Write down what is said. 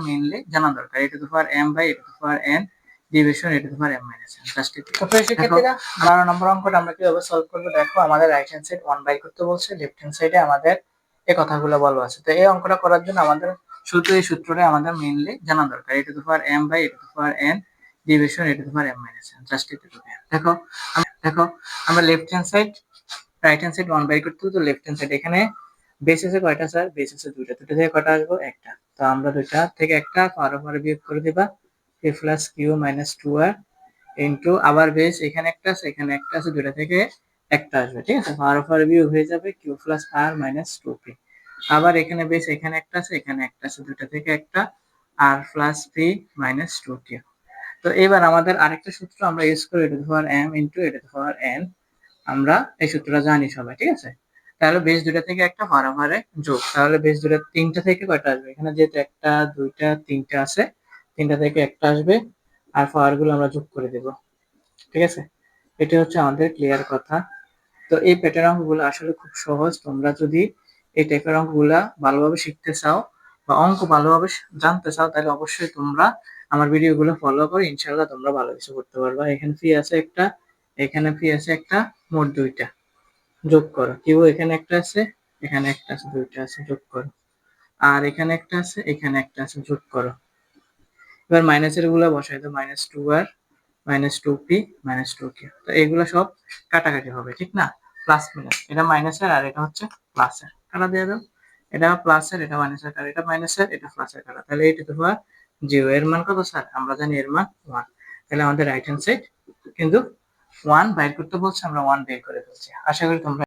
Mainly জানা দরকার a to the power m by a to the power n division a to the power m minus n just এটি। তো শিক্ষার্থীরা 12 নম্বর অঙ্কটা আমরা কিভাবে সলভ করব দেখো, আমাদের রাইট হ্যান্ড সাইড 1 বাই করতে বলছে, লেফট হ্যান্ড সাইডে আমাদের এই কথাগুলো বলা আছে। তো এই অঙ্কটা করার জন্য আমাদের শুধু এই সূত্রটা আমাদের মেইনলি জানা দরকার, a to the power m by a to the power n division a to the power m minus n just এটি। দেখো আমরা left hand side right hand side 1 by করতে, তো লেফট হ্যান্ড সাইড এখানে base আছে কয়টা sir? Base আছে দুইটা, দুটো থেকে কয়টা আসবো? একটা। তো আমরা দুইটা থেকে একটা পাওয়ার উপরে বিয়োগ করে দিবা, a plus q minus 2r into আবার বেস এখানে একটা আছে এখানে একটা আছে, দুইটা থেকে একটা আসবে, ঠিক আছে? পাওয়ার উপরে বিয়োগ হয়ে যাবে q plus r minus 2p। আবার এখানে বেস এখানে একটা আছে এখানে একটা আছে, দুইটা থেকে একটা r plus p minus 2q। তো এবার আমাদের আরেকটা সূত্র আমরা ইউজ করি, a to the power m into a to the power n। আমরা এই সূত্রটা জানি সবাই, ঠিক আছে? তাহলে বেস দুইটা থেকে একটা পাওয়ারে যোগ, তাহলে বেস দুইটা তিনটা থেকে কয়টা আসবে? এখানে যেহেতু একটা দুইটা তিনটা আছে, তিনটা থেকে একটা আসবে আর পাওয়ার গুলো আমরা যোগ করে দেব, ঠিক আছে? এটা হচ্ছে আমাদের ক্লিয়ার কথা। তো এই প্যাটার্ন অঙ্কগুলো আসলে খুব সহজ। তোমরা যদি এই টাইপের অঙ্কগুলা ভালোভাবে শিখতে চাও বা অঙ্ক ভালোভাবে জানতে চাও, তাহলে অবশ্যই তোমরা আমার ভিডিওগুলো ফলো করে ইনশাআল্লাহ তোমরা ভালো কিছু করতে পারবা। এখানে ফি আছে একটা, এখানে ফি আছে একটা, মোট দুইটা, যোগ করো। কিউ এখানে একটা আছে এখানে একটা আছে, দুইটা আছে, যোগ করো। আর এখানে একটা আছে এখানে একটা আছে, যোগ করো। এবার মাইনাসের গুলো বসাই দাও, minus 2r minus 2p minus 2q। তো এগুলো সব কাটাকাটি হবে, ঠিক না? প্লাস মাইনাস, এটা মাইনাসের আর এটা হচ্ছে প্লাসের, কাটা দিয়ে দাও। এটা প্লাসের এটা মাইনাসের কাটা, এটা মাইনাসের এটা প্লাসের কাটা, তাহলে এই টু দি পাওয়ার 0 এর মান কত স্যার? আমরা জানি এর মান 1। তাহলে আমাদের রাইট হ্যান্ড সাইড কিন্তু 1 বাইর করতে বলছে, আমরা 1 বের করে ফেলছি। আশা করি তোমরা